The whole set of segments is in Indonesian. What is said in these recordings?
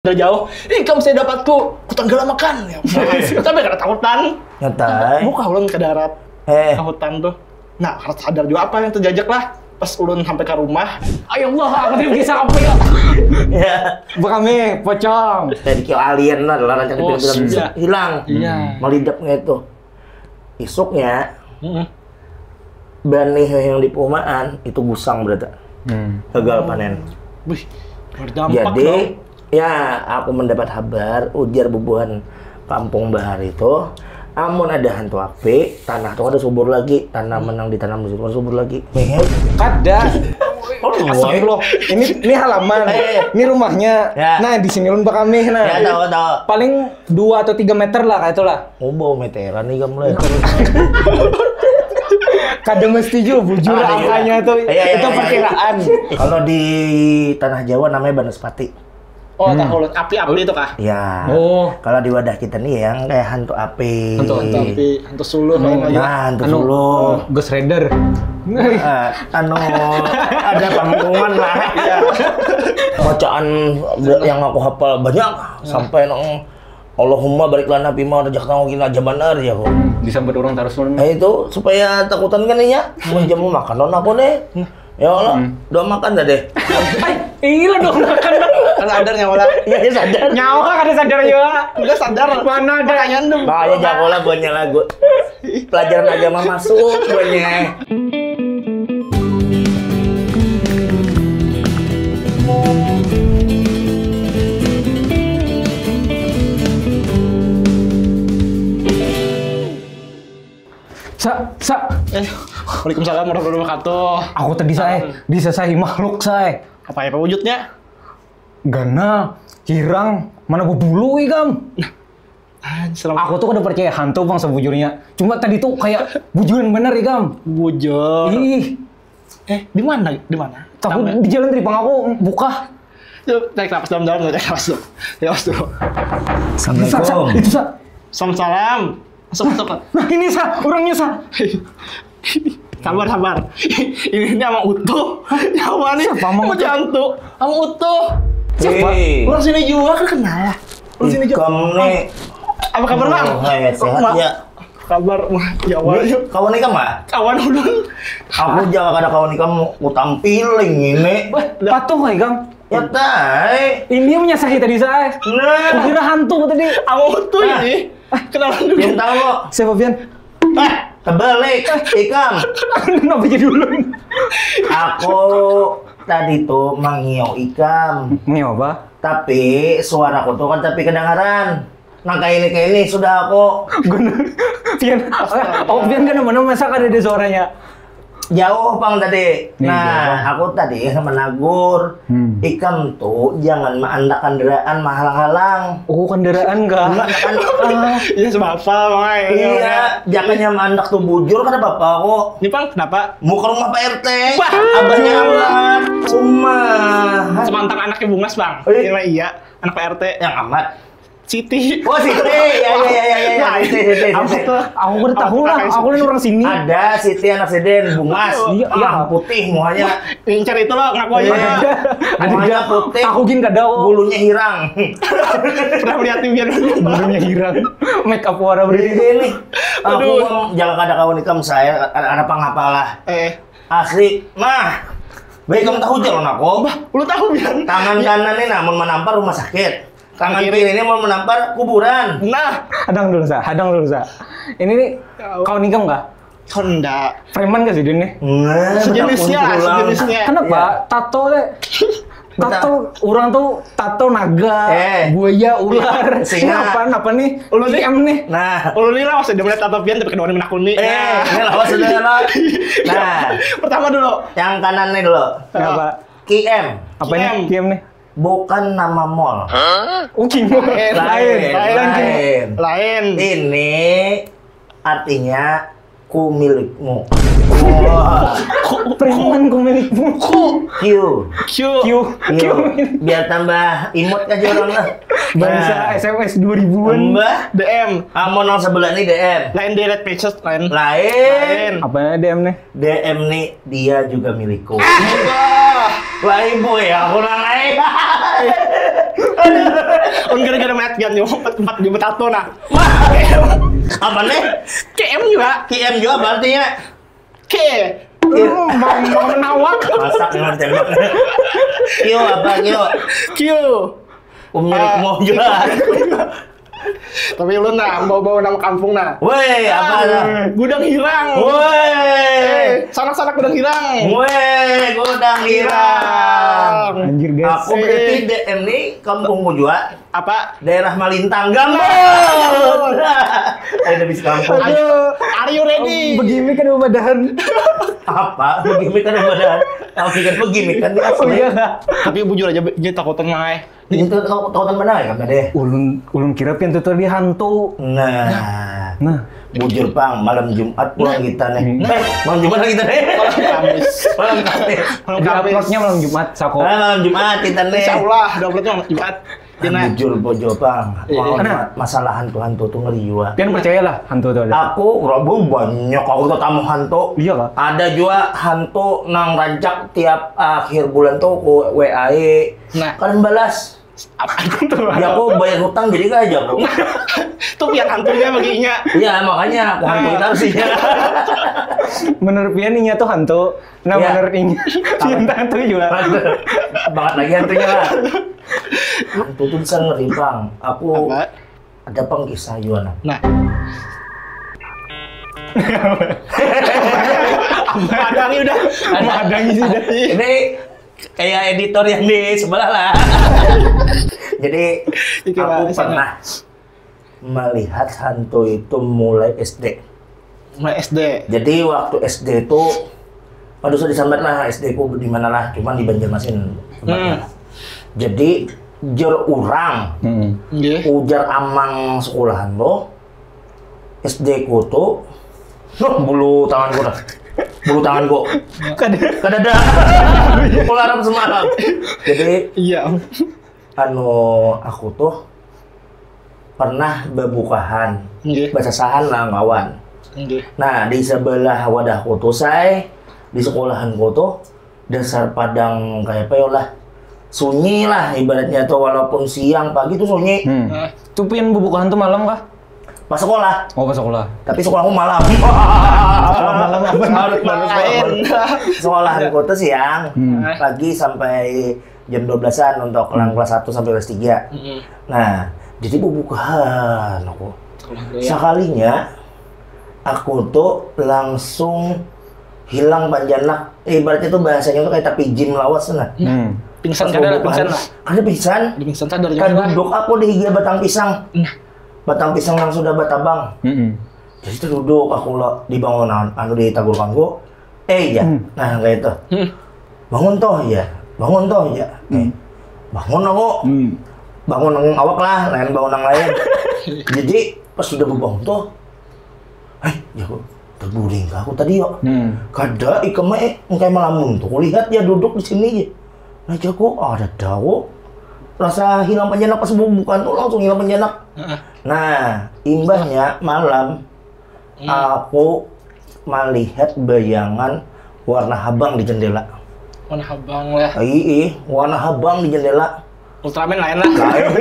Udah jauh, kamu saya dapatku kutanggala makan ya. Tapi karena takutan. Nyatai. Buka ulun ke darat. Ke hutan tuh. Nah, harus sadar juga apa yang terjajak lah. Pas ulun sampai ke rumah. Ayo Allah, aku tidak bisa apa ya. Ya. Kami pocong. Jadi kayak alien lah, dalam rancang film-film hilang. Iya. Melidap gitu. Isuknya, benih yang di perumahan itu gusang berarti. Gagal panen. Wih, berdampak jadi dong. ya aku mendapat kabar ujar bubuhan kampung bahar itu amun ada hantu api tanah tuh ada subur lagi, tanah menang ditanam di situ subur lagi. Kada. Astagfirullah. Ini halaman. Ini rumahnya. Ya. Nah, di sini lun kami nah. Ya tahu. Paling 2 atau 3 meter lah kayak itulah. Oh, bau meteran nih kamu lah. Kada mesti juga bujur angkanya tuh. Itu perkiraan. Kalau di tanah Jawa namanya Banaspati. Oh, tahu api-api itu kah? Ya. Oh. Kalau di wadah kita nih yang kayak hantu api. Hantu Api, hantu suluh. Nah, hantu suluh. Ghost Rider. Ada panggungan lah. Ya. Bacaan yang aku hafal banyak sampai nong Allahumma barik lana bima razaqtana wa qina adzabannar ya kok. Disambut orang terus nun. Nah itu supaya takutan kan ya. Menjamu makan non aku nih. Ya Allah, doa makan dah deh. Iya dong makan dong. Sadar nyawa. Iya sadar. Nyawa kada sadar ya. Udah sadar. Mana ada nyandung. Makanya jago lah buatnya lagu. Pelajaran agama masuk buatnya. Sa. Waalaikumsalam warahmatullahi wabarakatuh. Aku tadi disesahi makhluk Apa ya wujudnya? Gana, hirang, mana bubulu ikam. Aku tuh udah percaya hantu bang sebujurnya. Cuma tadi tuh kayak bujuran bener ikam. Bujur. Ih, Di mana? Di mana? takut di jalan dari aku buka. Tarik napas dalam-dalam, tarik napas dulu. Assalamualaikum. Itu sa. Salam. Masuk. Nah ini sa, orangnya sa. Sabar. Ini sama utuh. Nyawa nih. Siapa mau mau jantung? Sama utuh. Siapa? Orang sini juga kan kenal. Orang sini juga. Kamu nih. Apa kabar bang? Sehat ya. Kabar ya waduh. Kawan nikah mah? Kawan ulun. Aku jangan ada kawan nikah mau tampiling ini. Patuh ikam. Ya tay. Ini yang menyasahi tadi saya. Nah. Kira hantu tadi. Sama utuh ini. Kenalan dulu. Yang tahu lo. Siapa Bian? Kebalik, ikam. Kenapa jadi dulu? Aku tadi tuh mangiau ikam. Ini apa? Tapi suaraku tuh kan tapi kedengaran. Nah kayak ini sudah aku Bian, Bian kan mana masa ada di suaranya? jauh bang tadi. Nih, Nah aku tadi menagur ikam tuh jangan meandak kendaraan mahalang-halang. Oh kendaraan enggak? Iya sebapa bang. Iya, jangannya mandak tuh bujur kan bapak kok. Ini bang kenapa? Mau ke rumah Pak RT. Wah. Abahnya amat. Semantang anaknya Bungas bang. Iya. Anak Pak RT. Yang amat. Siti. Oh Siti, ya. Siti. Aku udah tahu lah, aku kan orang sini. Ada Siti anak Seden, Bungas. Iya. Putih muanya. Incar itu lo ngaku aja. Muanya putih. Aku gini gak ada. Bulunya hirang. Pernah melihat biar Bulunya hirang. Make up warna Jadi berdiri. ini. Aku jangan ada kawan ikam saya ada pangapalah. Asli. Nah, baik kamu tahu jalan aku. Lu tahu biar Tangan kanan ini namun menampar rumah sakit. Tangan kiri ini mau menampar kuburan. Nah, Hadang dulu sa. Ini nih kau nikam nggak? Honda. Preman gak sih dia nih? Sejenisnya. Kenapa? Tato deh. Tato orang tuh tato naga, buaya, ular. Singa. Apa nih? Ulu nih. IM nih. Nah, Ulu nih lah masih udah melihat tato pian tapi kedua menak uni. ini lawas sudah lah. Nah, Pertama dulu. yang kanan nih dulu. Kenapa? KM. Apanya? KM nih. Bukan nama mall. Lain. Ini artinya ku milikmu. Preman ku milikmu. Q. Biar tambah imut aja orang lah. Bangsa SMS 2000-an. Mbah. DM. Kamu nol sebelah nih DM. Lain delete pages lain. Apanya DM nih? DM nih dia juga milikku. Lah ibu ya, aku nang Un gara-gara mat gan yo tempat di tato nah. Apa nih? KM juga. KM juga berarti ya. K. Mau menawak. Masak yang tembak. Kyo apa kyo? Q. Mirip mau juga. Tapi lu nah bawa-bawa nama kampung nah. Woi, apa dah? Gudang Hirang. Woi. Sanak-sanak Gudang Hirang. Woi, Gudang Hirang. Anjir guys. Aku berarti ini kampungku juga. Apa? Daerah Malintang Gambut. Ada di kampung. Are you ready? Begini kan ubadahan. Apa? Begini kan badan. Aku pikir begini kan di Oh asli. iya kak. Tapi bujur aja jadi takutan mah. Itu takutan benar ya kan deh. Ulun kira pian tuh dia hantu. Nah, Nah. bujur pang malam Jumat pulang kita nih. Malam Jumat kita nih. Kamis. Malam Kamis. Malam Di Kamis. uploadnya malam Jumat Sako. Malam Jumat kita nih. Insyaallah, uploadnya Jumat. Dina. Bujur pang. Iya. Masalah hantu-hantu tuh ngeri juga. Pian percayalah hantu tuh ada. Aku Rabu banyak aku tuh tamu hantu. Iya kak. Ada juga hantu nang rancak tiap akhir bulan tuh ku WA-e. Nah. Kalian balas. Apa tuh? Ya aku bayar hutang jadi aja bro. Tuh biar hantunya baginya. Iya makanya aku hantu kita sih. Menurut pian inya tuh hantu. Nah Iya. menurut inya pian hantu juga. Banget lagi hantunya lah. Hantu tuh bisa ngeri bang. Aku Apa? ada pang kisah juga. Nah. Padang udah. Padang sih dah. Ini kayak editor yang di sebelah lah. Jadi Itu aku lah, pernah melihat hantu itu mulai SD. Mulai SD. Jadi waktu SD itu, aduh saya disambat lah SD ku di mana lah, cuman di Banjarmasin tempatnya. Jadi jer urang, Nggih. ujar amang sekolahan lo, SD ku tuh, bulu tanganku dah, bulu tanganku, kadada, polaran semalam. Jadi Iya. aku tuh pernah bebukahan, Nggih. basasahan lah ngawan. Nggih. Nah, di sebelah wadahku tuh saya di sekolahanku tuh dasar padang kayak apa ya lah. Sunyi lah ibaratnya tuh walaupun siang pagi tuh sunyi. Nah, Tuh pian bubukan tuh malam kah? Pas sekolah, Oh pas sekolah. tapi sekolahku malam. Malam apa? Harus main. Sekolahanku tuh siang, Hmm. pagi sampai jam 12-an untuk kelas 1 sampai kelas 3. Mm-mm. Nah, jadi bubukan aku. Iya. Sekalinya aku tuh langsung hilang panjanak. Ibaratnya tuh bahasanya tuh kayak tapi jin lawas nah. Pingsan Pas kada bubukan, pingsan lah. Ada pingsan. Di pingsan sadar Kan juga. duduk aku di higa batang pisang. Nah. Batang pisang yang sudah batabang. Jadi itu duduk aku lo di bangunan anu di tagurkanku. Ya. Nah, kayak itu. Bangun toh ya. Bangun toh ya. Bangun aku. Bangun nang awak lah, lain bangun nang lain. Jadi pas sudah berbangun tuh, ya aku terguling aku tadi yo. Kada ikam engkai malamun tuh. Kulihat dia duduk di sini ya. Nah jago ada dawo. Rasa hilang penjenak pas bukan tuh langsung hilang penjenak. Nah, imbahnya malam aku melihat bayangan warna habang di jendela. Mana habang lah. Warna habang di jendela. Ultraman lain lah. Lain,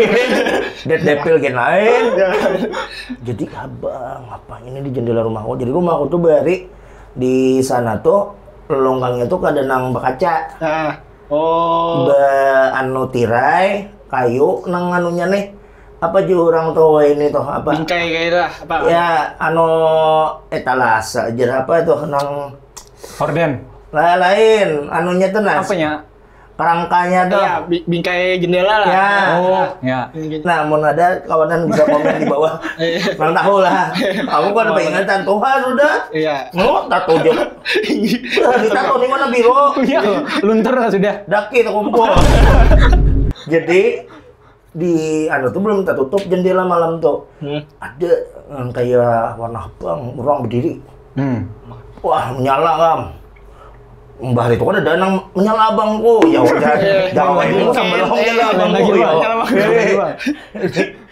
Dead Devil gen lain. Jadi abang, apa ini di jendela rumahku? Jadi rumahku tuh bari di sana tuh longgangnya tuh kada nang bakaca. Nah. Oh. Anu tirai kayu nang anunya nih. Apa jurang tuh ini tuh apa? Bingkai kayak itu apa? Ya anu etalase aja apa tuh nang Horden. lain anunya tuh nas. Apanya? Kerangkanya tuh. Iya, bingkai jendela lah. Ya. Oh, ya. Nah, mau ada kawanan bisa komen di bawah. Nang tahu lah. Aku kan pengen Tuhan sudah. Iya. Mau tato aja. Tato di mana biro? Iya, luntur lah sudah. Daki kumpul. Jadi di anu tuh belum tertutup jendela malam tuh. Ada kayak warna abang, orang berdiri. Wah, menyala kam. Mbah itu kan ada nang menyala abangku. Ya udah, jangan ini sambil menyala abangku.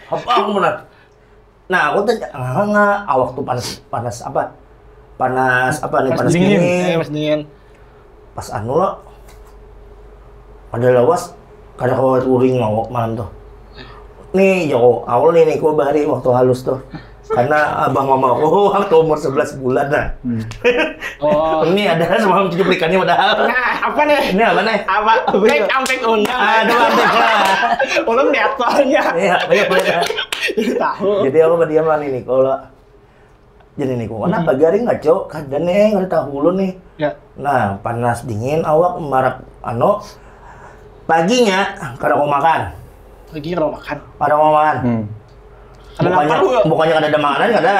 Apa aku benar? Nah, aku tanya, awak tuh panas apa? Panas apa nih? Panas dingin. Panas dingin. Pas anu lo, pada lawas, kada kawat uring ngawak malam tuh. nih Joko, awal nih Niko Bahari waktu halus tuh. Karena abang mama aku waktu umur 11 bulan nah. Oh. Ini ada semalam cuplikannya padahal. Nah, apa nih? Ini apa nih? Apa? Take undang. Aduh, Ulun lihat soalnya. Iya, banyak. Jadi tahu. Jadi aku berdiam lah nih Niko lah. Jadi Niko, kenapa garing nggak cok? Kadang nih nggak tahu ulun nih. Ya. Nah, panas dingin, awak marap paginya kada mau makan. Lagi kalau makan. Kada mau makan. Ada lapar gua. Bukannya ada makanan, nggak ada.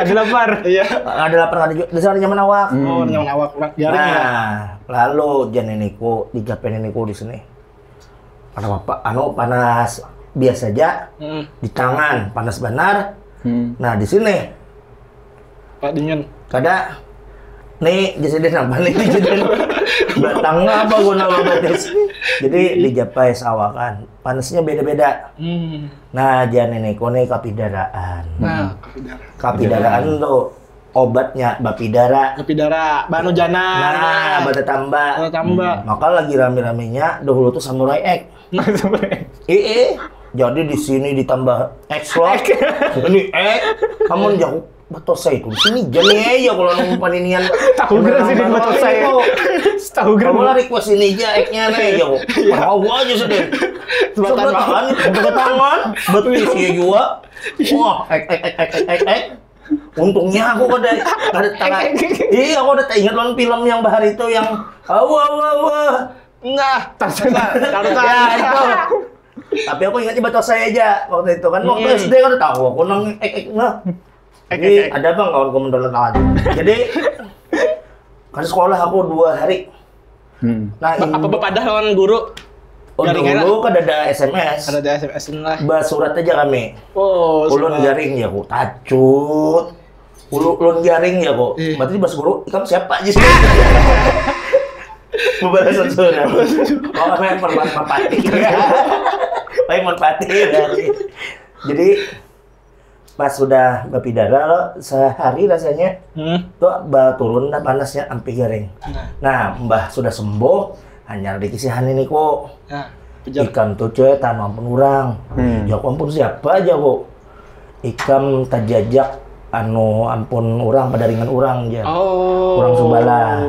Ada lapar. Iya. Ada lapar, ada juga. Dasar nyaman awak. Oh, nyaman awak kurang garing ya. Nah, lalu jan Niko, digapen Niko di sini. Ada apa? Panas biasa aja. Di tangan panas benar. Nah, di sini Pak dingin. kada nih jadi nambah nih jadi batang apa guna batas. Jadi dijapai sawakan panasnya beda-beda. Nah jangan ini kone kapidaraan. Nah kapidaraan tuh obatnya bapidara. Bapidara banu jana. Nah bata tambah. Maka lagi rame-ramenya dahulu tuh samurai X. Jadi di sini ditambah X loh. Ini X kamu jauh betul saya itu di sini jadi ya kalau nunggu paninian tahu gerak sih betul saya tahu gerak kamu lari kuas ini aja eknya nih ya mau aja sedih sebelah tangan betul sih juga wah ek untungnya aku ada tangan iya aku udah ingat nonton film yang bahar itu yang wah nah taruh ya itu tapi aku ingatnya betul saya aja waktu itu kan waktu SD kan udah tahu aku nong ek nah. Jadi ada bang kawan komentar tangan. Jadi kan sekolah aku 2 hari. Nah, apa bepadah lawan guru? Dulu kan ada SMS. Ada SMS lah. Bahas surat aja kami. Oh. Ulun garing ya aku tacut. Ulun garing ya kok. Berarti bahas guru, kamu siapa aja sih? Pembalasan surat. Oh, kami yang merpati. Baik merpati. Jadi pas sudah bapidara lo sehari rasanya tuh turun panasnya sampai garing. Nah mbah sudah sembuh hanya dikisihan ini kok. Ikan tuh cetan ampun orang. Ya ampun siapa aja kok. Ikan tajajak ampun orang padaringan orang aja. Orang Subala.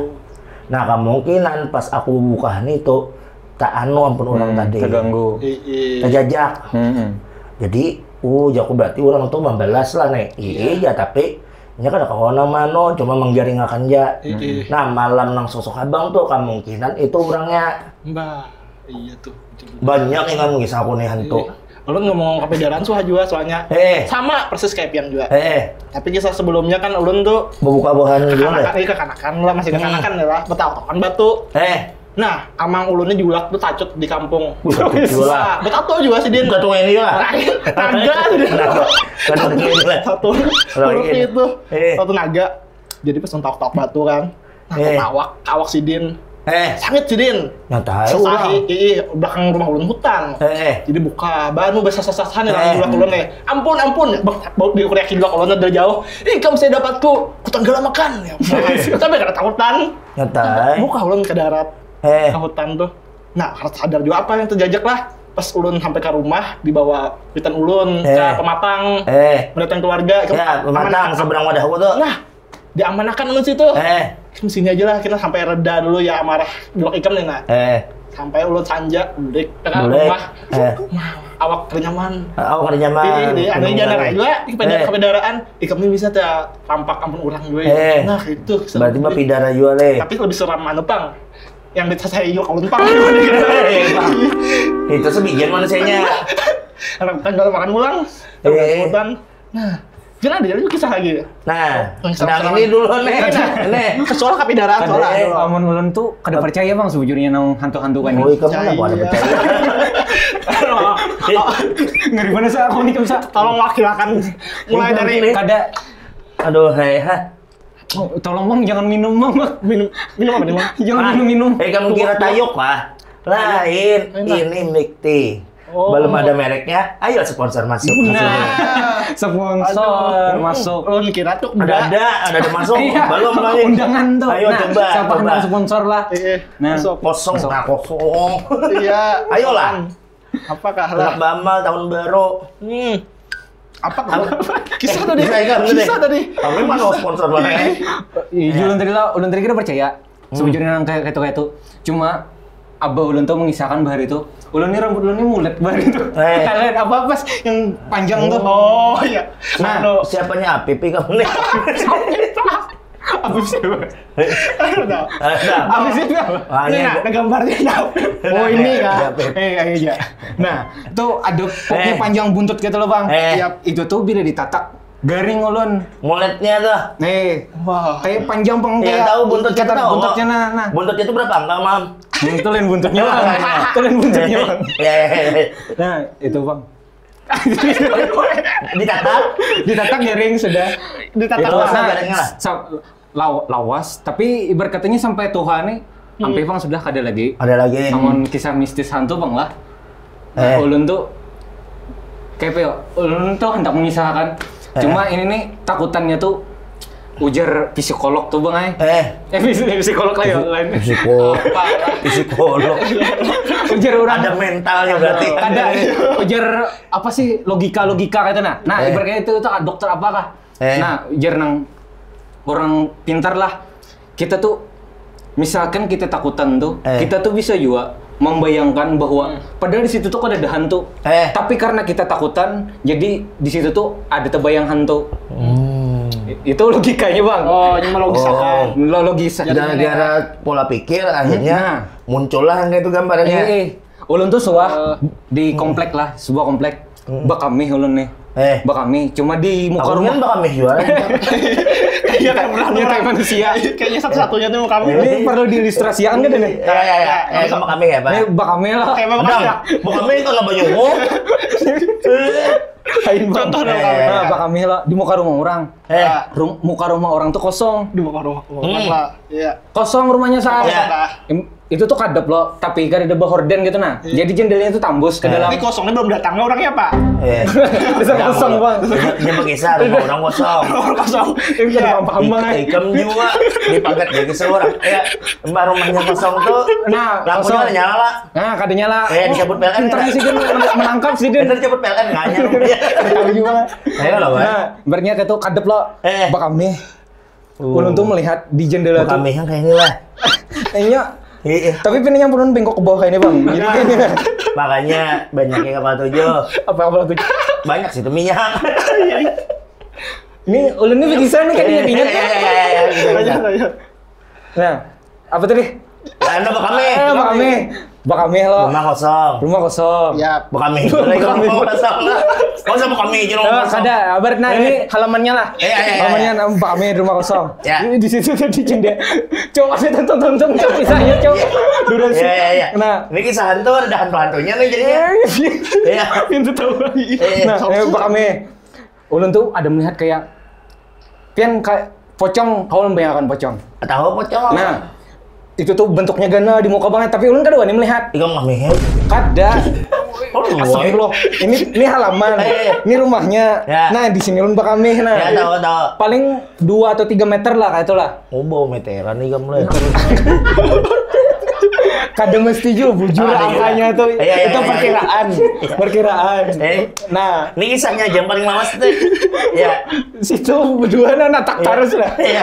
Nah kemungkinan pas aku buka itu tak ampun orang tadi. Terganggu. Tajajak. Jadi jago berarti orang itu membalas lah nih. Iya, tapi nya kada kawan mano cuma menggaring akan ja. Nah, malam nang sosok abang tuh kemungkinan itu orangnya. Mbak, iya tuh. Banyak yang ngomong kisah aku nih hantu. Lu ngomong kapidaraan juga soalnya. Sama persis kayak Pian juga. Tapi kisah sebelumnya kan ulun tuh membuka bahan dulu deh. Kekanakan lah, masih kekanakan lah. Betal-betal batu. Nah, amang ulunnya julak tuh tacut di kampung. Julak. Betul juga sih dia. Betul ini lah. Naga satu. Huruf itu. Satu naga. Jadi pas mentok-tok batu kan. Kawak si Din. Sangit si Din. Nyatai orang. Belakang rumah ulun hutan. Jadi buka banu basah-sasahan ya julak ulun nih. Ampun. Bau diureaki julak ulun dari jauh. Kamu saya dapatku. Hutan gala makan. Tapi kada takutan. Nyatai. Buka ulun ke darat. Ke hutan tuh. Nah, harus sadar juga apa yang terjajak lah. Pas ulun sampai ke rumah, dibawa hutan ulun ke Pematang. Mendatang keluarga. Ya, Pematang seberang wadah aku tuh. Nah, diamanahkan ulun situ. Sini aja lah, kita sampai reda dulu ya amarah blok ikam nih nah. Sampai ulun sanja, balik ke rumah. Awak kenyaman. Awak kenyaman. Ada jalan juga di kepedaraan. Ikam ini bisa tampak ampun orang gue. Nah, itu. Berarti mah pidara juga le. Tapi lebih seram mana bang? Yang ditanya yuk kalau numpang itu sebagian manusianya anak tanggal makan ulang hutan. Nah jangan ada juga kisah lagi. Nah ini dulu nih soal kapidaraan soalnya amun ulun tuh kada percaya bang sejujurnya nang hantu-hantu kan ini kamu lah ada percaya ngeri mana sih aku nih bisa tolong wakilakan mulai dari kada aduh tolong bang jangan minum bang minum apa nih bang jangan minum kamu kira tayok lah lain ini Mikti belum ada mereknya ayo sponsor masuk sponsor masuk lu kira tuh ada masuk belum lagi undangan tuh ayo coba siapa sponsor lah nah kosong iya ayolah Apakah Anak Bamal tahun baru. Apa kisah tadi? Kisah tadi. Kami mana sponsor banget. Iya, ulun tadi kita percaya. Sebujurnya kayak itu. Cuma Abah ulun tuh mengisahkan bahar itu. Ulun ini rambut ulun ini mulet bahar itu. Kalian apa pas yang panjang tuh? Oh iya. Nah, siapanya Apip kamu nih? Apip siapa? Apip siapa? Ini ada gambarnya. Oh ini kan? Aja. Nah, itu ada pokoknya panjang buntut gitu loh bang. Itu tuh bila ditatak garing ulun. Muletnya tuh. Wah. Iya, Kayak panjang peng kayak tahu buntutnya tahu. Buntutnya nah. Buntutnya itu berapa? Enggak, Mam. Itu lain buntutnya bang. Itu lain buntutnya bang. Iya. Nah, itu bang. Ditatak garing sudah. Ditatak garingnya lah. Lawas, tapi ibarat katanya sampai Tuhan nih, sampai bang sudah ada lagi. Ada lagi. Namun kisah mistis hantu bang lah. Ulun tuh kayak ulun tuh hendak mengisahkan. Cuma ini nih takutannya tuh ujar psikolog tuh bang psikolog lah ya lain. Psikolog. Ujar orang. Ada mentalnya berarti. Ada ujar apa sih logika kayak itu nah. Nah ibaratnya itu dokter apakah? Nah ujar nang orang pintar lah. Kita tuh misalkan kita takutan tuh, kita tuh bisa juga membayangkan bahwa padahal di situ tuh ada hantu. Tapi karena kita takutan, jadi di situ tuh ada terbayang hantu. Itu logikanya bang. Oh, ini mah logis kan. Logis. Gara-gara pola pikir akhirnya muncullah yang itu gambarnya. Ulun tuh di komplek lah, sebuah komplek. Bakami ulun nih. Bakami, cuma di muka rumah. Bakami juara. Iya kan kayak manusia. Kayaknya satu-satunya tuh Bakami. Ini perlu diilustrasikan kan ini? Ya. Sama kami ya, Pak. Ini Bakami lah. Kayak Bakami. Bakami itu nggak banyak Contoh dong. Nah, Bakami lah di muka rumah orang. Muka rumah orang tuh kosong. Di muka rumah lah. Iya. Kosong rumahnya saat. Itu tuh kadep loh, tapi kan ada horden gitu nah. Jadi jendelanya itu tambus ke dalam. Ini kosongnya belum datangnya orangnya Pak. Bisa kosong bang. Dia berkisah rumah orang kosong. Kosong. Ini bisa paham bang. Ikam juga dipakai dari seorang. Mbak rumahnya kosong tuh. Nah, lampunya ada nyala lah. Nah, kada nyala. Dicabut PLN. Pinternya sih kan menangkap sih dia. Dicabut PLN nggak nyala. Tahu juga. Ayo lah, Bang. Nah, bernyata tuh kadep loh. Bakami. Ulun tuh melihat di jendela tuh. Bakami yang kayak ini lah. Kayaknya. Tapi pinanya pun bengkok ke bawah ini bang. Jadi kayaknya. Makanya banyak yang kapal 7. Apa kapal 7? Banyak sih itu minyak. Ini ulun ini bisa nih kayak ingat. Nah, apa tadi? Anda Bakami. Bakami lo. Rumah kosong. Ya. Bakami. Rumah kosong. Masa Bakami rumah kosong. Ada. Nah ini halamannya lah. Halamannya Bakami rumah kosong. Di situ di jendela. Coba saya tonton kisahnya coba. Durasi. Nah, ini kisah hantu ada hantu-hantunya nih jadinya. Iya. Pintu tahu lagi. Nah, Bakami. Ulun tuh ada melihat kayak pian kayak pocong. Kau membayangkan pocong? Tahu pocong. Nah. Itu tuh bentuknya gana di muka banget, tapi ulun kada wani melihat. Ikam nggak melihat? Kada. Astagfirullah. Ini halaman. Ini rumahnya. Nah, di sini ulun Bakami nah. Ya, tahu. Paling 2 atau 3 meter lah kayak itulah. Oh, bau meteran nih kamu lah. Kada mesti juga bujur angkanya tuh. Itu perkiraan. Nah, ini kisahnya jam paling malas tuh. Ya, situ bujuan natak terus lah. Iya.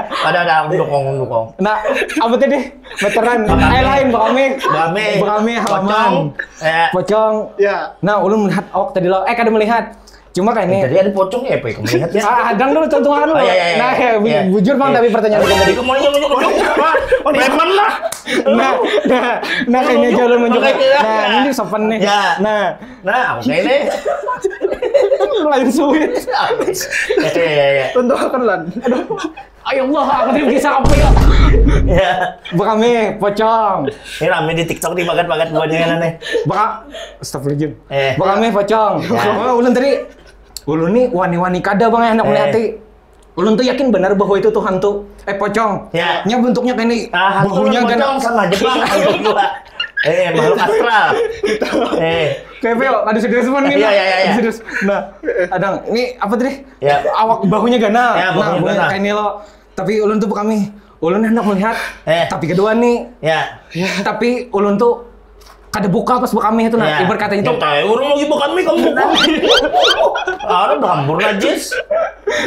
Ada dukung. Nah, apa tadi? Meteran. Lain Bakami halaman. Pocong. Ya. Nah, ulun melihat awak tadi lo. Kada melihat. Cuma kayak ini. Tadi ada pocong ya, Pak? Kamu lihat ya? Hadang dulu contohan lo. Nah, bujur bang tapi pertanyaan tadi. Kamu preman lah. Nah kayaknya jauh menunjuk. Nah, ini sopan nih. Nah, aku kayak ini. Lain sulit. Tonton lan. Aduh. Ayo Allah, aku tadi kisah apa ya? Bakami, pocong. Ini rame di TikTok di bagat-bagat buahnya nih. Astagfirullahaladzim. Bakami, pocong. Ulun tadi. Ulun nih wani-wani kada bang enak melihati. Ulun tuh yakin benar bahwa itu tuh hantu. Pocong. Nya bentuknya kayak ini. Bahunya pocong sama aja bang. Hantu gua. Makhluk astral. Kayak Peo, ada serius semua nih. Iya. Serius. Nah, Adang, ini apa tadi? Awak bahunya gana. Bahunya kayak ini lo. Tapi ulun tuh Bakami. Ulun hendak melihat. Tapi kedua nih. Tapi ulun tuh kada buka pas kami itu nah, ibarat katanya itu. Orang lagi kami kamu buka. Ada berhambur najis.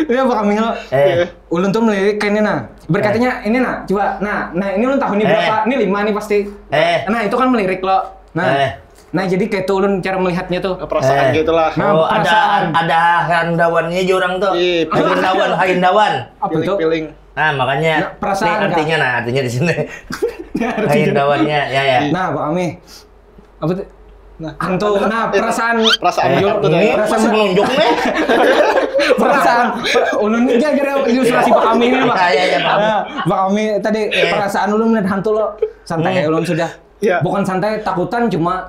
Iya kami lo. Ulun tuh melirik kayak ini nah. Ibarat katanya ini nah, coba. Nah ini ulun tahu ini berapa? Ini 5 nih pasti. Nah itu kan melirik lo. Nah jadi kayak tuh ulun cara melihatnya tuh. Perasaan gitu lah. Nah, ada handawannya juga orang tuh. Haindawan. Apa itu? Nah makanya perasaan artinya di sini. Haindawannya ya. Nah Pak Ami. Apa tuh? Hantu. Nah, perasaan hantu ini masih menunjuk nih. Perasaan ulun gara-gara ilustrasi Pak Ami ini, Pak. Iya, Pak Ami tadi perasaan ulun melihat hantu lo. Santai ulun sudah. Bukan santai, takutan cuma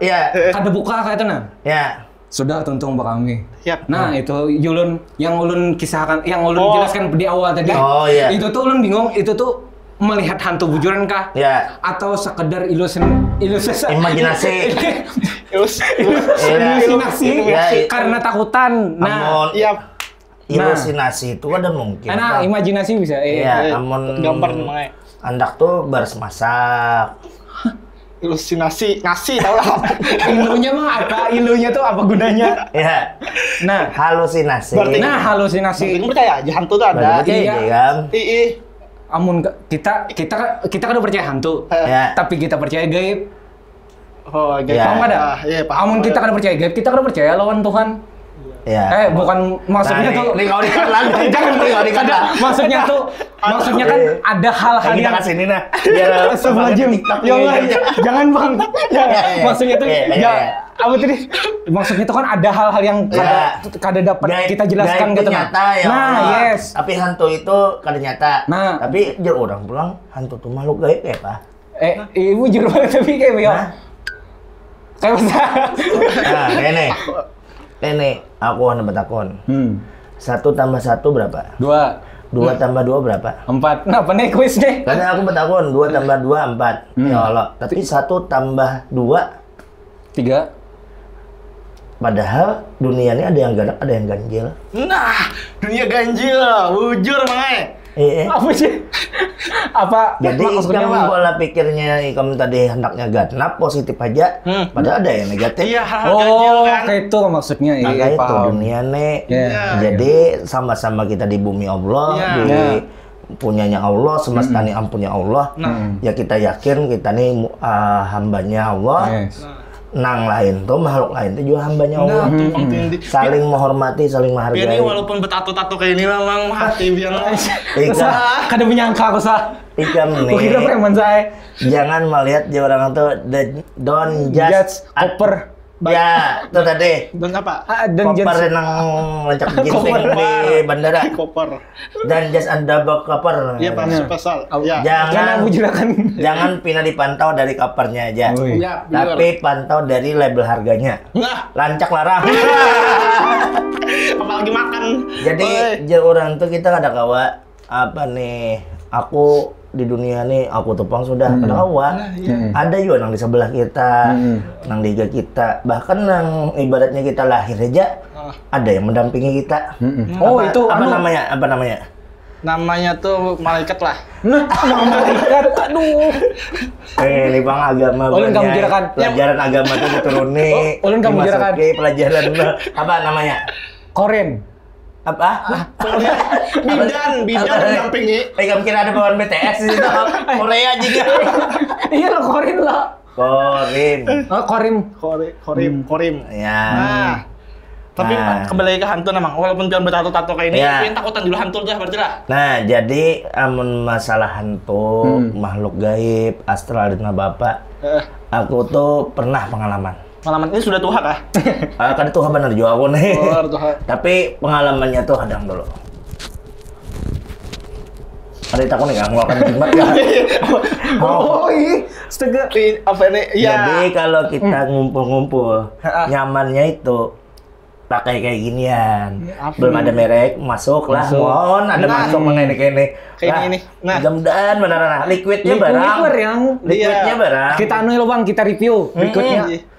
kada buka kayak itu nah. Iya. Sudah tuntung Pak Ami. Nah, itu yang ulun kisahkan, yang ulun jelaskan di awal tadi. Oh iya. Itu tuh ulun bingung, itu tuh melihat hantu bujuran kah? Ya. Atau sekedar imajinasi karena takutan. Nah, ilusinasi itu ada mungkin. Nah, imajinasi bisa. Iya, namun gambar namanya. Andak tuh baris masak. Ilusinasi, ngasih tau lah. Ilunya mah apa? Ilunya tuh apa gunanya? Iya. Nah, halusinasi. Halusinasi. Ini percaya aja hantu tuh ada. Iya. Amun kita kan udah percaya hantu, tapi kita percaya gaib. Oh, gaib. Paham ada? Iya, paham. Amun kita kan percaya gaib, kita kan percaya lawan Tuhan. Iya. Bukan maksudnya tuh. Ini kau dikata lagi. Jangan dikata. Maksudnya kan ada hal-hal yang kita kasih ini nah. Biar sebelah jam. Jangan Bang. Maksudnya tuh apa tadi? Maksudnya tuh kan ada hal-hal yang kada dapat kita jelaskan gitu. Nah, yes. Tapi hantu itu kada nyata. Nah, tapi jar orang pulang hantu tuh makhluk gaib ya, Pak. Ibu jujur banget tapi kayak ya. Kayak bisa. Nah, ini aku ana betakon. 1 tambah 1 berapa? 2 tambah 2 berapa? 4. Nah, apa nih kuis nih? Karena aku betakon 2 tambah 2 4. Ya Allah. Tapi 1 tambah 2 3. Padahal dunia ini ada yang galak, ada yang ganjil. Nah, dunia ganjil, bujur mangai. Apa sih? Apa? Jadi kamu pola pikirnya kamu tadi hendaknya ganap positif aja, padahal ada yang negatif. Iya, ganjil kan. Kayak itu maksudnya. Maka itu dunia nih. Jadi sama-sama kita di bumi Allah, di punyanya Allah, semesta ini ampunya Allah. Ya kita yakin kita nih hambanya Allah. Nang lain tuh, makhluk lain tuh juga hambanya Allah. Saling menghormati, saling menghargai. Ini walaupun bertato-tato kayak ini memang hati biang. Kada menyangka aku sah. Nih. Kira preman saya. Jangan melihat dia orang tuh don't judge koper. Ya, itu tadi. Dan apa? Koper yang lancak ginting di bandara. Koper. Dan jas Anda bawa koper. Iya, Pak, spesial. Jangan pindah dipantau dari kopernya aja. Ya, tapi pantau dari label harganya. Lancak larang. Apalagi makan. Jadi, orang tuh kita ada kawa apa nih? Aku di dunia nih aku tupang sudah kada kawa. Ada juga nang di sebelah kita, nang di kita, bahkan nang ibaratnya kita lahir aja ada yang mendampingi kita. Itu apa namanya? Namanya tuh malaikat lah. Malaikat, aduh. Ini bang agama banyak. Pelajaran agama tuh dituruni. Ulun kamu jerakan. Pelajaran apa namanya? Koren. Apa? Bidan mendampingi. Kamu kira ada bawaan BTS di situ? Korea juga. Iya lo Korin lo. Korim. Ya. Nah, tapi kembali ke hantu namang. Walaupun jangan bertato-tato kayak ini, tapi takutan dulu hantu aja berarti lah. Nah, jadi amun masalah hantu, makhluk gaib, astral dan bapak, aku tuh pernah pengalaman. Pengalaman ini sudah Tuhan kah? Kan Tuhan bener juga aku nih. Tuhan. Tapi pengalamannya tuh hadang dulu. Ada takut nih, ngeluarkan jimat ya. Astaga. Apa ini? Jadi kalau kita ngumpul-ngumpul, nyamannya itu pakai kayak ginian. Belum ada merek, masuk lah. Mohon ada masuk mengenai kayak ini. Nah, mudah-mudahan beneran liquidnya barang. Liquidnya barang. Kita lo bang, kita review liquidnya.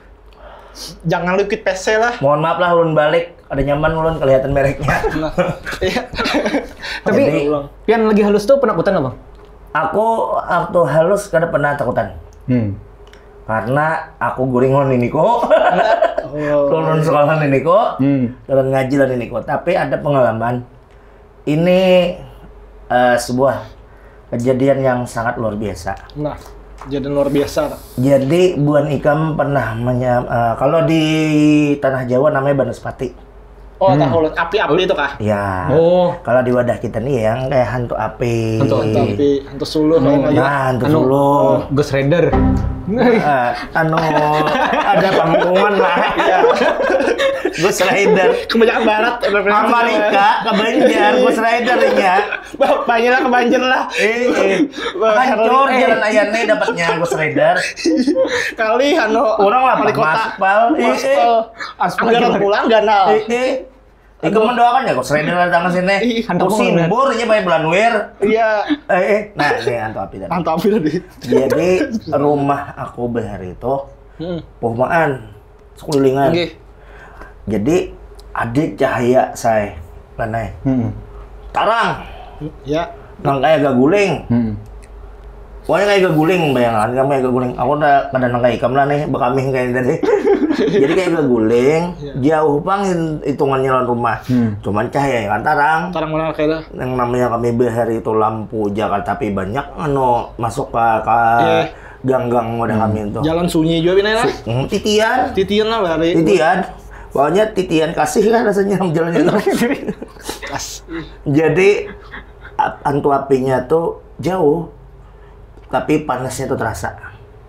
Jangan liquid PC lah. Mohon maaf lah ulun balik, ada nyaman ulun kelihatan mereknya. Tapi pian lagi halus tuh penakutan apa? Aku waktu halus kada pernah takutan. Karena aku guringon ini kok. Turun sekolah ini kok. Turun ngaji lah ini kok. Tapi ada pengalaman. Ini sebuah kejadian yang sangat luar biasa. Nah, kejadian luar biasa. Jadi Buan Ikam pernah kalau di tanah Jawa namanya Banaspati. Oh, tahu api-api itu kah? Ya. Oh. Kalau di wadah kita nih yang kayak hantu api. Hantu api, hantu suluh. Nah, hantu suluh. Ghost Rider. Ada panggungan lah. Iya. Ghost Rider. Kebanyakan barat. Amerika, ke Banjar, Ghost Rider ya. Banyak lah ke Banjar lah. Hancur jalan ayane dapatnya Ghost Rider. Kali orang lah wali kota. Aspal. Anggaran pulang ganal. Iku mendoakan ya Ghost Rider datang ke sini. Hantu simbur nya pakai belanwir. Iya. Nah, ini hantu api tadi. Hantu api tadi. Jadi rumah aku behar itu pohmaan sekulilingan. Jadi adik cahaya saya lanai. Tarang. Ya. Nang kayak gak guling. Pokoknya kayak gak guling, bayangan kamu kayak gak guling. Aku udah kadang kayak ikam lah nih, bekamih kayak tadi. Jadi kayak gak guling, jauh pangin hitungannya lawan rumah. Cuman cahaya kan tarang. Tarang mana kayak yang namanya kami behar itu lampu Jakarta, tapi banyak masuk ke gang-gang udah kami itu. Jalan sunyi juga bina lah. Titian. Titian lah bari. Titian. Pokoknya titian kasih kan rasanya jalannya. Jadi hantu apinya tuh jauh, tapi panasnya tuh terasa.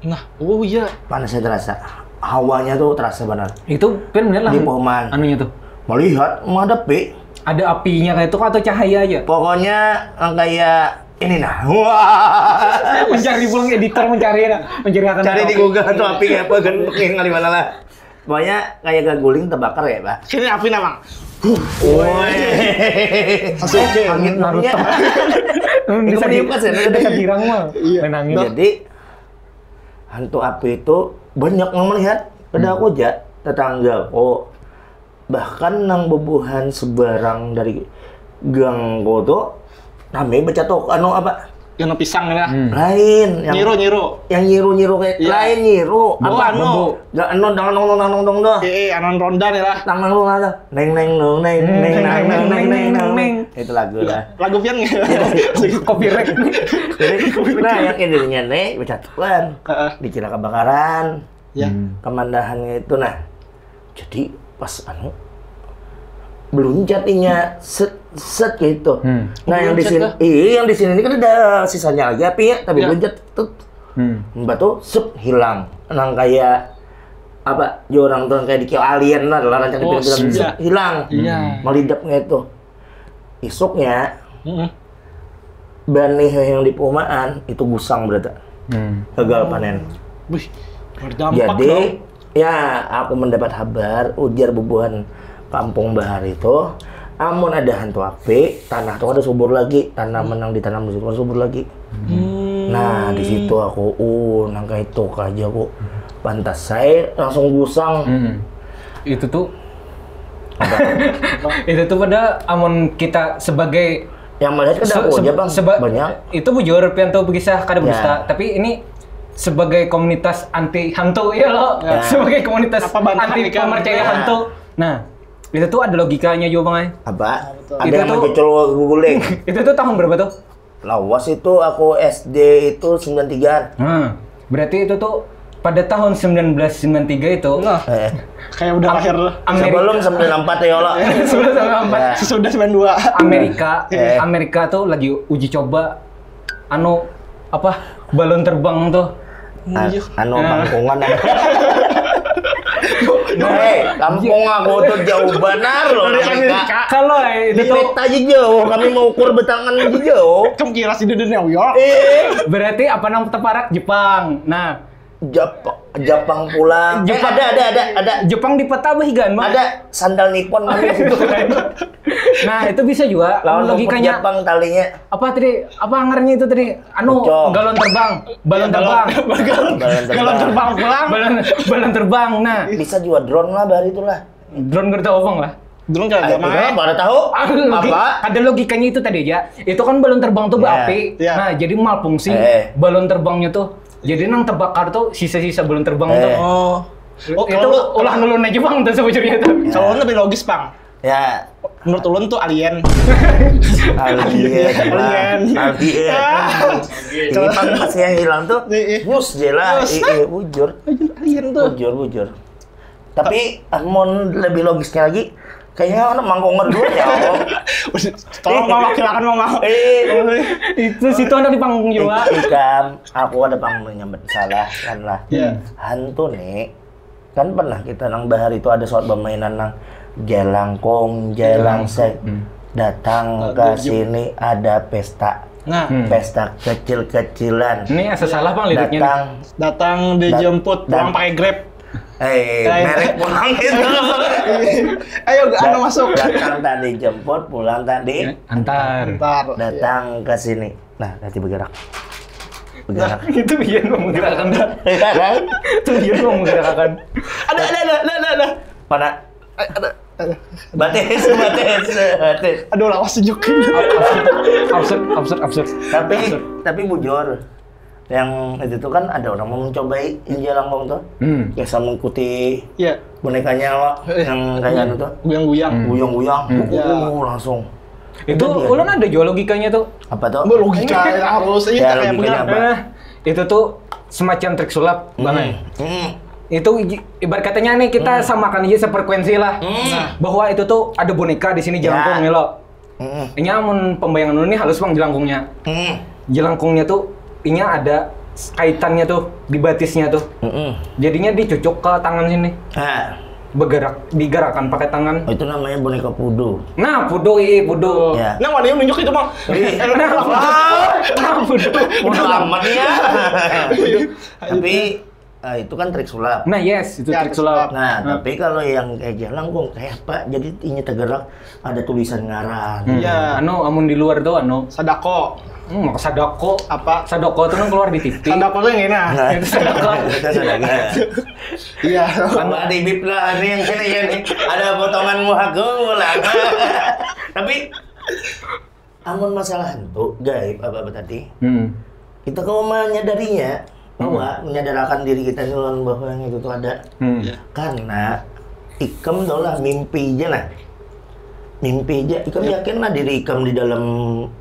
Nah, oh iya. Panasnya terasa. Hawanya tuh terasa benar. Itu kan bener lah. Di pohon. Anunya tuh. Melihat, menghadapi. Ada apinya kayak itu atau cahaya aja? Pokoknya kayak ini nah. Wah. Mencari pulang editor mencari akan cari di Google hantu api kayak apa kan di mana lah. Pokoknya kayak gak guling terbakar ya, Pak. Sini api namang. Woi. Angin Naruto. Bisa dirang mah. Menangin. Jadi hantu api itu banyak yang melihat. Ada aku aja tetangga kok. Bahkan nang bebuhan sebarang dari gang kok tuh namanya baca tok apa? Yang pisang ya. Lain yang nyiru. Yang nyiru kayak lain nyiru. Apa Enggak dang dong. Anon rondan ya lah. Tangan lu ada. Neng. Itu lagu lah. Lagu pian enggak? Copyright. Nah, yang intinya nih baca tuan. Dikira kebakaran. Ya. Kemandahannya itu nah. Jadi pas belum jatinya set gitu. Nah yang di sini, yang di sini ini kan ada sisanya lagi api ya, tapi belum jat tuh. Mbak tuh hilang. Nang kayak apa? Orang tuh kayak dikira alien lah, rancang dibilang hilang. Melidapnya itu. Isuknya benih yang di perumahan itu gusang berarti. Gagal panen. Wih, berdampak. Jadi ya aku mendapat kabar ujar bubuhan Kampung Bahar itu, amun ada hantu api, tanah tuh ada subur lagi, tanaman yang ditanam di situ ada subur lagi. Nah di situ aku, nangka itu aja aku, pantas saya langsung gusang. Itu tuh, itu tuh pada amun kita sebagai yang melihat kan aku aja bang, banyak. Itu bujur pianto begisah kada berista, tapi ini sebagai komunitas anti hantu ya lo, sebagai komunitas anti pemercaya hantu. Nah itu tuh ada logikanya juga bang. Apa? Ada yang mencocol guling. Itu tuh tahun berapa tuh? Lawas itu aku SD itu 93-an. Berarti itu tuh pada tahun 1993 itu. Kayak udah lahir. Sebelum 94 ya Allah. Sebelum 94. Sesudah 92. Amerika tuh lagi uji coba balon terbang tuh. Bangkungan. Kampung aku tuh jauh benar loh Amerika. Kalau itu tuh aja jauh, kami mau ukur betangan aja jauh. Kamu kira sih di New York? Berarti apa namanya teparak Jepang. Nah, Jepang pulang. Ada. Jepang di peta bahigan mah. Ada sandal Nippon namanya situ. Nah, itu bisa juga. Logikanya Jepang talinya. Apa tadi? Apa angarnya itu tadi? Galon terbang. Balon terbang. Galon terbang pulang. Balon terbang. Nah, bisa juga drone lah dari itulah. Drone gerta opong lah. Drone kagak main. Pada tahu? Apa? Ada logikanya itu tadi aja. Itu kan balon terbang tuh berapi. Nah, jadi malfungsi balon terbangnya tuh Jadi nang terbakar tuh sisa-sisa belum terbang tuh. Itu ulah nulun aja bang tuh sebujurnya tuh. Kalau lebih logis bang. Ya. Menurut ulun tuh alien. Alien. Ini bang masih yang hilang tuh. Mus jela. Bujur. Alien tuh. Bujur. Tapi amun lebih logisnya lagi, kayaknya orang mangkonger dulu ya. Tolong mau silakan mau. Itu situ ada di panggung juga. Ikam, aku ada panggungnya salah kan lah. Hantu nih, kan pernah kita nang bahar itu ada soal permainan nang jelangkung, jelangsek. Datang ke sini ada pesta. Nah, pesta kecil-kecilan. Ini asa salah bang liriknya. Datang dijemput, pulang pakai Grab. Merek pulang itu. Ayo, anu masuk. Datang tadi jemput, pulang tadi antar. Datang ke sini. Nah, nanti bergerak. Itu biar mau menggerakkan. Itu biar mau menggerakkan. Ada. Mana? Ada. Bates. Aduh, lawas sejuk. Absurd. Tapi bujur. Yang itu tuh kan ada orang mau mencobai India Langkong tuh. Biasa mengikuti bonekanya lo yang kayak itu. Guyang-guyang. Langsung. Itu ulun ada jual logikanya tuh. Apa tuh? Logika harus ini kayak punya. Itu tuh semacam trik sulap, Bang. Itu ibarat katanya nih kita samakan aja sefrekuensi lah. Bahwa itu tuh ada boneka di sini jelangkung nih lo. Ini amun pembayangan lu nih halus Bang jelangkungnya. Jelangkungnya tuh ini ada kaitannya tuh di batisnya tuh. Jadinya dicucuk ke tangan sini. Digerakkan pakai tangan. Oh, itu namanya boneka pudo. Nah, pudo. Ya. Nah, mana yang nunjuk itu, Bang? Pudo. Lama dia. Tapi itu kan trik sulap. Nah, yes, itu trik sulap. Nah, tapi kalau yang kayak jelangkung kayak apa? Jadi ini tergerak ada tulisan ngaran. Iya. Amun di luar tuh Sadako. Maka Sadako apa? Sadako itu kan keluar di TV. Sadako tuh yang ini nah. Itu Sadako. Iya. Sama di bip lah ini yang sini ya nih. Ada potongan muhaku lah. Tapi amun masalah hantu gaib apa tadi? Kita kalau menyadarinya bahwa menyadarkan diri kita nih bahwa yang itu tuh ada. Karena Ikam adalah mimpi aja nah. Mimpi aja, Ikam yakin lah diri Ikam di dalam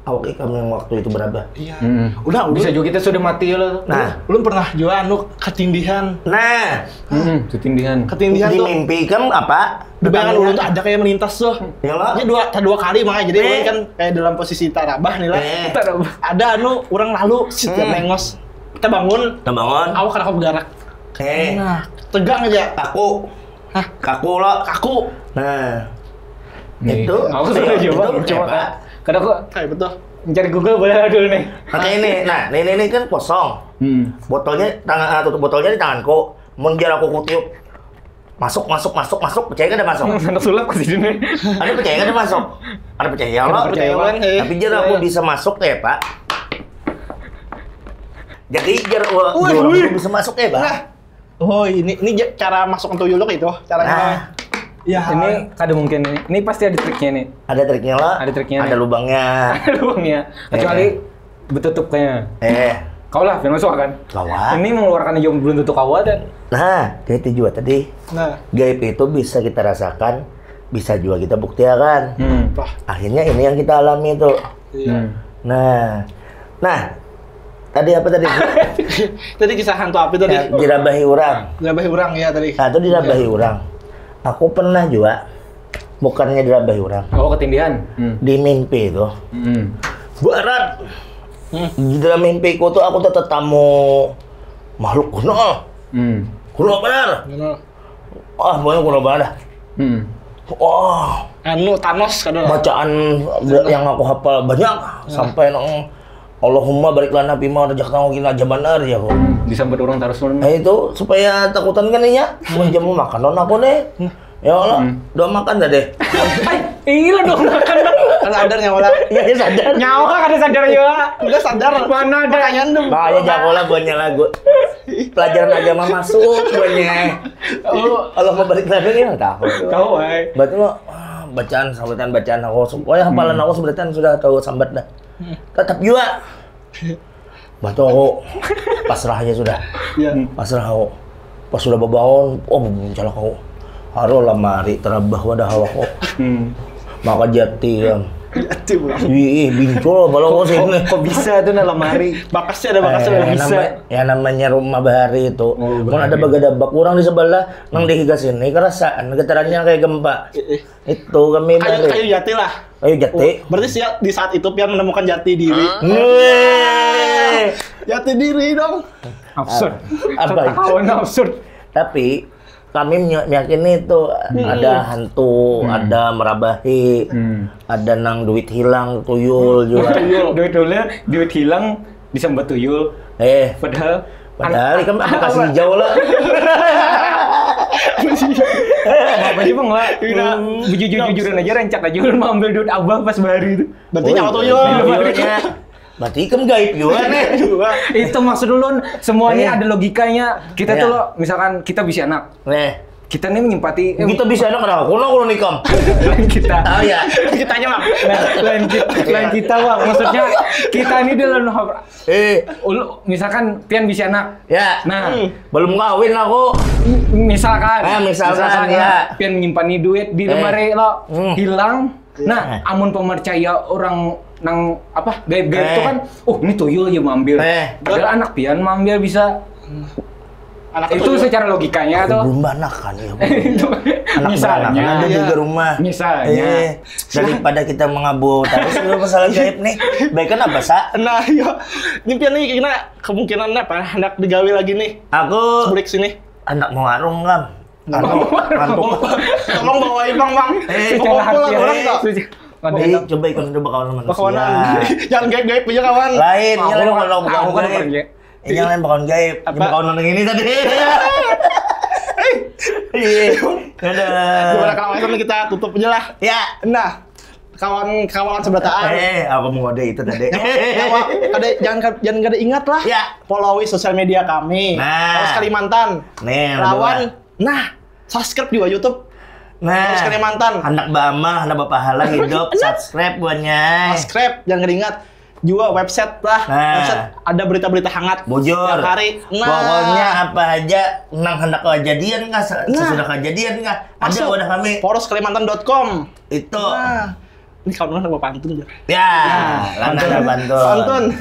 awak Ikam yang waktu itu berapa? Iya. Udah bisa juga kita sudah mati loh. Nah, belum pernah juga anu ketindihan. Nah, ketindihan di tuh. mimpi Ikam apa? Di bayangan ulun tuh ada kayak melintas tuh. Ya lah. Ini dua kali makanya jadi ulun kan kayak dalam posisi tarabah nih lah. Ada anu orang lalu setiap nengos. Kita bangun. Awak kan aku bergerak. Nah, tegang aja. Kaku lo. Nah. Itu aku sudah coba kadang aku kayak betul mencari Google boleh dulu nih. Oke ini, nah ini kan kosong. Botolnya tutup botolnya di tanganku. Menjar aku kutiup masuk. Percaya kan ada masuk? Anak sulap ke sini. Ada percaya kan ada masuk? Ada percaya Allah. Tapi jar aku bisa masuk ya Pak. Jadi jar aku bisa masuk ya Pak. Oh ini cara masuk untuk yuluk itu caranya. Ya, ini kada mungkin ini. Ini pasti ada triknya nih. Ada triknya lah. Ada triknya. Ada lubangnya. Ada lubangnya. Kecuali betutup kayaknya. Kau lah, yang masuk kan? Kawan. Ini mengeluarkan jam belum tutup kawat kan? Nah, kayak itu juga tadi. Nah, gaib itu bisa kita rasakan, bisa juga kita buktikan. Akhirnya ini yang kita alami itu. Nah, tadi apa tadi? Tadi kisah hantu api tadi. Dirabahi orang. Dirabahi orang ya tadi. Nah, itu dirabahi orang. Aku pernah juga, bukannya dirabahi orang. Oh, ketindihan? Di mimpi itu. Barat. Di dalam mimpiku tuh aku tetamu makhluk kuno. Kuno benar. Pokoknya kuno banget. Anu Thanos kadang. Bacaan yang aku hafal banyak sampai Allahumma barik lana bima razaqtana wa qina adzabannar ya kok. Disambut orang terus. Nah itu supaya takutan kan ya. Menjamu makan non aku deh. Ya Allah, doa makan dah deh. Iya dong makan dong. Sadar nyawa. Iya sadar. Nyawa kada sadar ya. Udah sadar. Mana ada pertanyaan dong. Makanya jagolah buatnya lagu. Pelajaran agama masuk buatnya. Allah mau balik lagi ya tahu. Tahu baik. Berarti lo bacaan aku supaya hafalan aku sebenarnya sudah tahu sambat dah. Tetap juga Batu aku pasrah aja sudah. Iya. Pasrah aku. Pas sudah bangun, oh muncul aku. Haro lamari terabah wadah aku. Maka jati kan. Jati pulang. Ih, bincul kalau kok sini. Kok bisa tuh na lemari? Bakasnya ada bisa. Namanya rumah bahari itu. Mun ada bagadabak kurang di sebelah, nang dihigas ini kerasaan getarannya kayak gempa. Itu kami Kayu jati lah. Kayu jati. Berarti sih di saat itu Pian menemukan jati diri. Jati diri dong. Absurd. Apa itu? Kawan absurd. Tapi kami meyakini itu ada hantu, ada merabahi, ada nang duit hilang, tuyul juga. Duit hilang disambat tuyul. Padahal kan apa kasih hijau lah. Apa sih bang lah? Jujur-jujuran aja rancak aja lu mau ambil duit abang pas bahari itu. Berarti nyawa tuyul. Berarti ikan gaib juga nih. Itu maksud dulu semuanya ada logikanya. Kita tuh lo misalkan kita bisa anak. Kita nih menyempati kita bisa anak kenapa? Kalau nikam. Lain kita. Oh ya. Kitanya bang. Lain kita bang. Maksudnya kita ini dalam misalkan Pian bisa anak. Ya. Nah, belum kawin aku. Misalkan ya. Pian menyimpan duit di lemari lo hilang. Nah, amun pemercaya orang nang apa gaib-gaib itu kan, ini tuyul ya mambil. Padahal anak Pian mambil bisa. Anak itu secara logikanya tuh. Belum anak kan ya. Misalnya ada juga rumah. Misalnya daripada kita mengabu terus itu masalah gaib nih. Baik kan apa sa? Nah, yo. Ini Pian nih kemungkinan apa? Hendak digawe lagi nih. Aku sebalik sini. Anak mau warung kan. Tolong bawain bang. Secara hati orang tak. Coba ikut kawan manusia. Kawanan. Jangan gaib punya kawan. Lain, kalau bukan gaib. Yang lain bakawan gaib. Bakawan yang ini tadi. Gimana kawan kita tutup aja lah. Ya. Nah, kawan sebelataan. Aku mau ngode itu tadi. Jangan kada ingat lah. Ya. Follow sosial media kami. Terus Kalimantan. Lawan. Nah, subscribe juga YouTube. Terus Kalimantan. Anak Bama, anak Bapahala hidup. Subscribe buatnya. Subscribe, jangan ingat. Juga website lah. Website ada berita-berita hangat. Bujur. Setiap hari. Pokoknya apa aja nang hendak kejadian nggak sesudah kejadian nggak ada udah kami. poroskalimantan.com itu. Ini kawan sama pantun aja. Ya, Lana pantun.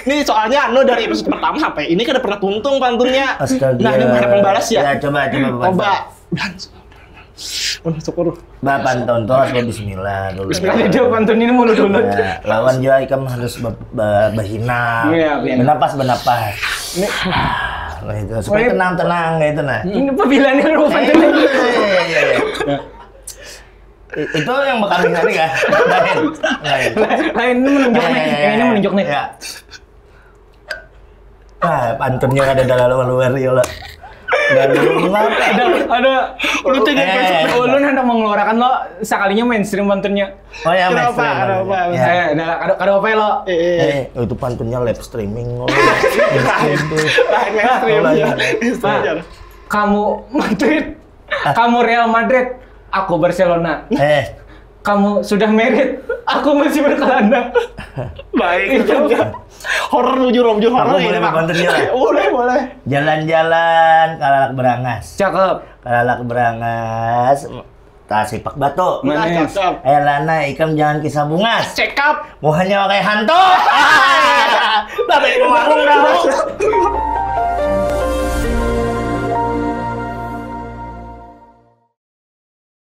Ini soalnya dari episode pertama apa ya? Ini kan udah pernah tuntung pantunnya. Astaga. Nah, ini harap membalas ya. Ya, coba. Syukur. Pantun terus bismillah dulu. Bismillah dia pantun ini mulu dulu. Lawan juga ikam harus berhina. Bernapas. Ini nah itu supaya tenang gitu nah. Ini pemilihannya lu pantun ini. Iya. Itu yang bakal ini kan? Lain ini menunjuk nih. Ya. Pantunnya ada dalam luar ya lah. Ada lu hendak mengeluarkan lo sekalinya mainstream pantunnya. Oh ya, mainstream. Ada apa lo? Itu pantunnya live streaming. Mainstream. Kamu Madrid, kamu Real Madrid, aku Barcelona. Kamu sudah married, aku masih berkelana. Baik, itu horor jujur horor ini Pak. Boleh. Jalan-jalan kalalak berangas. Cakep. Kalalak berangas. Tasipak batu. Manis. Lana ikam jangan kisah bungas. Cekap. Mau hanya pakai hantu. Tapi warung dah.